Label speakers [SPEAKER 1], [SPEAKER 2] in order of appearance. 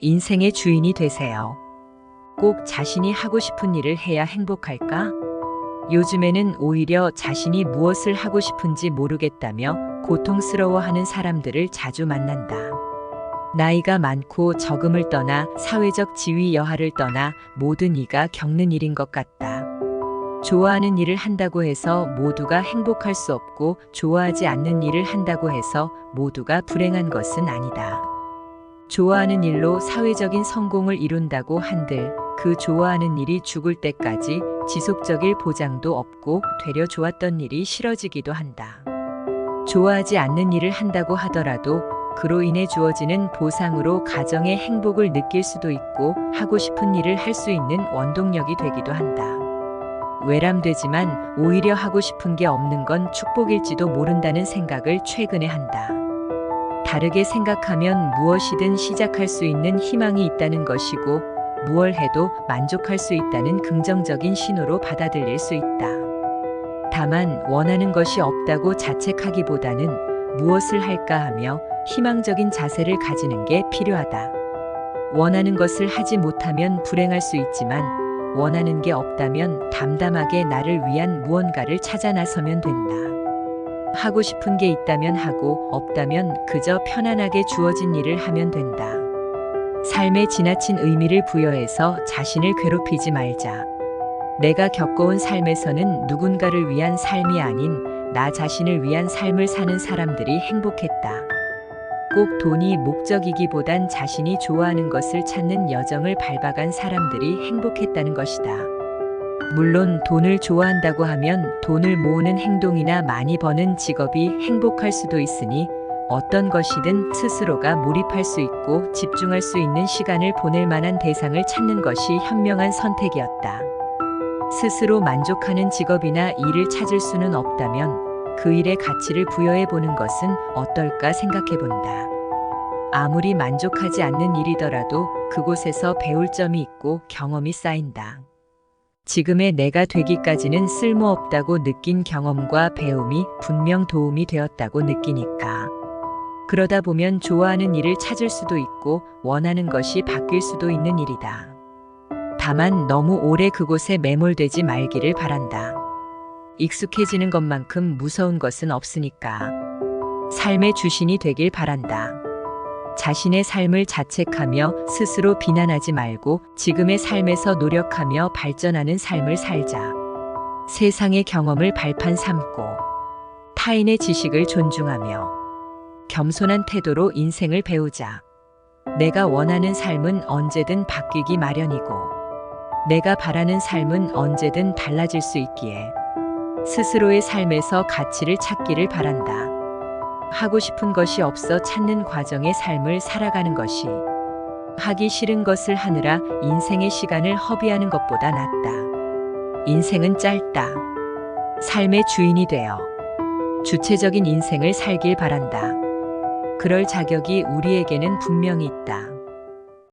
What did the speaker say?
[SPEAKER 1] 인생의 주인이 되세요. 꼭 자신이 하고 싶은 일을 해야 행복할까? 요즘에는 오히려 자신이 무엇을 하고 싶은지 모르겠다며 고통스러워하는 사람들을 자주 만난다. 나이가 많고 적음을 떠나 사회적 지위 여하를 떠나 모든 이가 겪는 일인 것 같다. 좋아하는 일을 한다고 해서 모두가 행복할 수 없고 좋아하지 않는 일을 한다고 해서 모두가 불행한 것은 아니다. 좋아하는 일로 사회적인 성공을 이룬다고 한들 그 좋아하는 일이 죽을 때까지 지속적일 보장도 없고 되려 좋았던 일이 싫어지기도 한다. 좋아하지 않는 일을 한다고 하더라도 그로 인해 주어지는 보상으로 가정의 행복을 느낄 수도 있고 하고 싶은 일을 할 수 있는 원동력이 되기도 한다. 외람되지만 오히려 하고 싶은 게 없는 건 축복일지도 모른다는 생각을 최근에 한다. 다르게 생각하면 무엇이든 시작할 수 있는 희망이 있다는 것이고 무얼 해도 만족할 수 있다는 긍정적인 신호로 받아들일 수 있다. 다만 원하는 것이 없다고 자책하기보다는 무엇을 할까 하며 희망적인 자세를 가지는 게 필요하다. 원하는 것을 하지 못하면 불행할 수 있지만 원하는 게 없다면 담담하게 나를 위한 무언가를 찾아 나서면 된다. 하고 싶은 게 있다면 하고 없다면 그저 편안하게 주어진 일을 하면 된다. 삶에 지나친 의미를 부여해서 자신을 괴롭히지 말자. 내가 겪어온 삶에서는 누군가를 위한 삶이 아닌 나 자신을 위한 삶을 사는 사람들이 행복했다. 꼭 돈이 목적이기보단 자신이 좋아하는 것을 찾는 여정을 밟아간 사람들이 행복했다는 것이다. 물론 돈을 좋아한다고 하면 돈을 모으는 행동이나 많이 버는 직업이 행복할 수도 있으니 어떤 것이든 스스로가 몰입할 수 있고 집중할 수 있는 시간을 보낼 만한 대상을 찾는 것이 현명한 선택이었다. 스스로 만족하는 직업이나 일을 찾을 수는 없다면 그 일에 가치를 부여해 보는 것은 어떨까 생각해 본다. 아무리 만족하지 않는 일이더라도 그곳에서 배울 점이 있고 경험이 쌓인다. 지금의 내가 되기까지는 쓸모없다고 느낀 경험과 배움이 분명 도움이 되었다고 느끼니까. 그러다 보면 좋아하는 일을 찾을 수도 있고 원하는 것이 바뀔 수도 있는 일이다. 다만 너무 오래 그곳에 매몰되지 말기를 바란다. 익숙해지는 것만큼 무서운 것은 없으니까. 삶의 주신이 되길 바란다. 자신의 삶을 자책하며 스스로 비난하지 말고 지금의 삶에서 노력하며 발전하는 삶을 살자. 세상의 경험을 발판 삼고 타인의 지식을 존중하며 겸손한 태도로 인생을 배우자. 내가 원하는 삶은 언제든 바뀌기 마련이고 내가 바라는 삶은 언제든 달라질 수 있기에 스스로의 삶에서 가치를 찾기를 바란다. 하고 싶은 것이 없어 찾는 과정의 삶을 살아가는 것이 하기 싫은 것을 하느라 인생의 시간을 허비하는 것보다 낫다. 인생은 짧다. 삶의 주인이 되어 주체적인 인생을 살길 바란다. 그럴 자격이 우리에게는 분명히 있다.